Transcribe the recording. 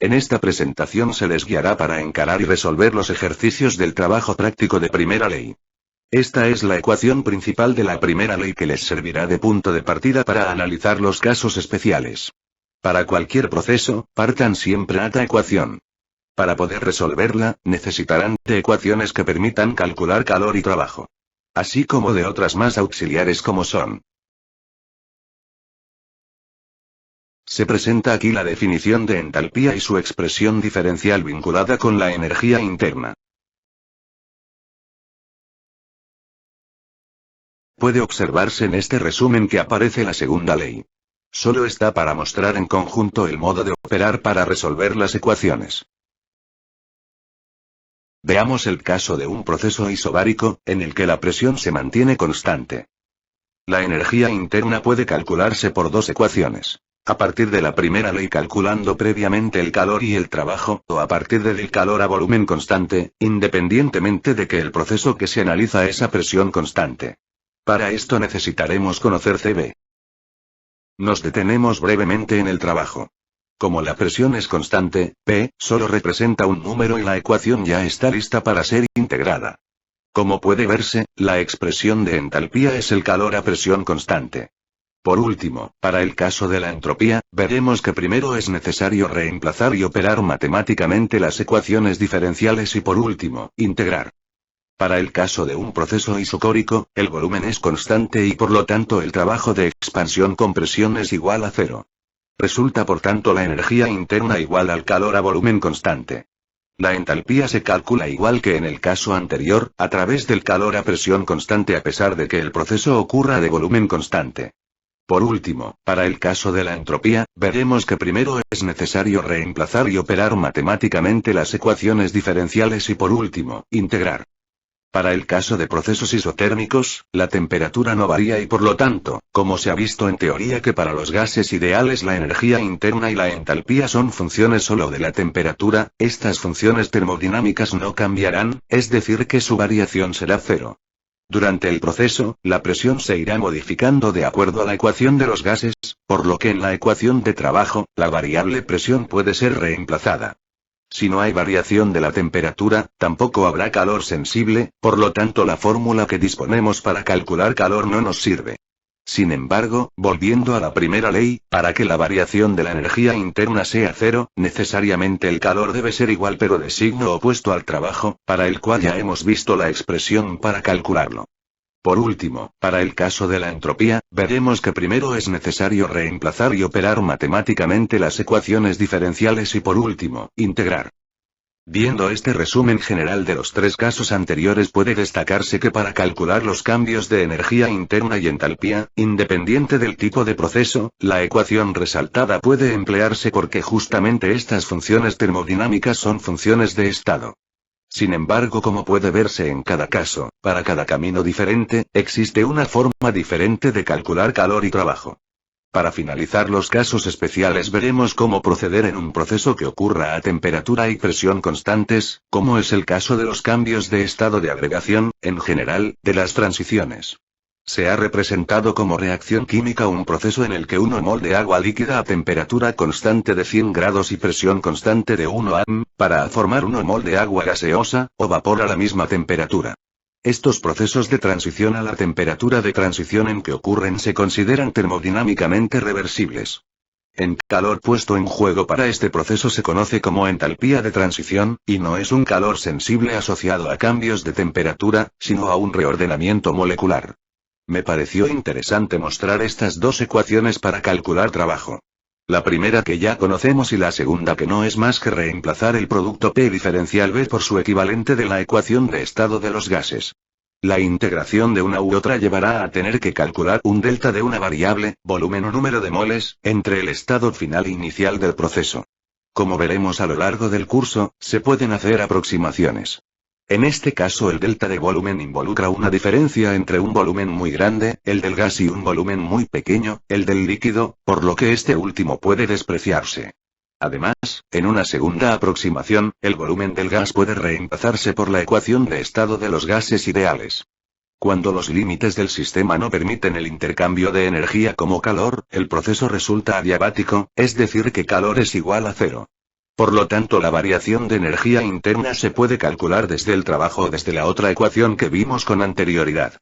En esta presentación se les guiará para encarar y resolver los ejercicios del trabajo práctico de primera ley. Esta es la ecuación principal de la primera ley que les servirá de punto de partida para analizar los casos especiales. Para cualquier proceso, partan siempre de esta ecuación. Para poder resolverla, necesitarán de ecuaciones que permitan calcular calor y trabajo. Así como de otras más auxiliares como son. Se presenta aquí la definición de entalpía y su expresión diferencial vinculada con la energía interna. Puede observarse en este resumen que aparece la segunda ley. Solo está para mostrar en conjunto el modo de operar para resolver las ecuaciones. Veamos el caso de un proceso isobárico, en el que la presión se mantiene constante. La energía interna puede calcularse por dos ecuaciones. A partir de la primera ley calculando previamente el calor y el trabajo, o a partir del calor a volumen constante, independientemente de que el proceso que se analiza es a presión constante. Para esto necesitaremos conocer Cb. Nos detenemos brevemente en el trabajo. Como la presión es constante, P solo representa un número y la ecuación ya está lista para ser integrada. Como puede verse, la expresión de entalpía es el calor a presión constante. Por último, para el caso de la entropía, veremos que primero es necesario reemplazar y operar matemáticamente las ecuaciones diferenciales y por último, integrar. Para el caso de un proceso isocórico, el volumen es constante y por lo tanto el trabajo de expansión-compresión es igual a cero. Resulta por tanto la energía interna igual al calor a volumen constante. La entalpía se calcula igual que en el caso anterior, a través del calor a presión constante a pesar de que el proceso ocurra de volumen constante. Por último, para el caso de la entropía, veremos que primero es necesario reemplazar y operar matemáticamente las ecuaciones diferenciales y por último, integrar. Para el caso de procesos isotérmicos, la temperatura no varía y por lo tanto, como se ha visto en teoría que para los gases ideales la energía interna y la entalpía son funciones solo de la temperatura, estas funciones termodinámicas no cambiarán, es decir que su variación será cero. Durante el proceso, la presión se irá modificando de acuerdo a la ecuación de los gases, por lo que en la ecuación de trabajo, la variable presión puede ser reemplazada. Si no hay variación de la temperatura, tampoco habrá calor sensible, por lo tanto la fórmula que disponemos para calcular calor no nos sirve. Sin embargo, volviendo a la primera ley, para que la variación de la energía interna sea cero, necesariamente el calor debe ser igual pero de signo opuesto al trabajo, para el cual ya hemos visto la expresión para calcularlo. Por último, para el caso de la entropía, veremos que primero es necesario reemplazar y operar matemáticamente las ecuaciones diferenciales y por último, integrar. Viendo este resumen general de los tres casos anteriores puede destacarse que para calcular los cambios de energía interna y entalpía, independiente del tipo de proceso, la ecuación resaltada puede emplearse porque justamente estas funciones termodinámicas son funciones de estado. Sin embargo, como puede verse en cada caso, para cada camino diferente, existe una forma diferente de calcular calor y trabajo. Para finalizar los casos especiales veremos cómo proceder en un proceso que ocurra a temperatura y presión constantes, como es el caso de los cambios de estado de agregación, en general, de las transiciones. Se ha representado como reacción química un proceso en el que 1 mol de agua líquida a temperatura constante de 100 grados y presión constante de 1 atm, para formar 1 mol de agua gaseosa, o vapor a la misma temperatura. Estos procesos de transición a la temperatura de transición en que ocurren se consideran termodinámicamente reversibles. El calor puesto en juego para este proceso se conoce como entalpía de transición, y no es un calor sensible asociado a cambios de temperatura, sino a un reordenamiento molecular. Me pareció interesante mostrar estas dos ecuaciones para calcular trabajo. La primera que ya conocemos y la segunda que no es más que reemplazar el producto P diferencial B por su equivalente de la ecuación de estado de los gases. La integración de una u otra llevará a tener que calcular un delta de una variable, volumen o número de moles, entre el estado final e inicial del proceso. Como veremos a lo largo del curso, se pueden hacer aproximaciones. En este caso el delta de volumen involucra una diferencia entre un volumen muy grande, el del gas y un volumen muy pequeño, el del líquido, por lo que este último puede despreciarse. Además, en una segunda aproximación, el volumen del gas puede reemplazarse por la ecuación de estado de los gases ideales. Cuando los límites del sistema no permiten el intercambio de energía como calor, el proceso resulta adiabático, es decir que calor es igual a cero. Por lo tanto, la variación de energía interna se puede calcular desde el trabajo o desde la otra ecuación que vimos con anterioridad.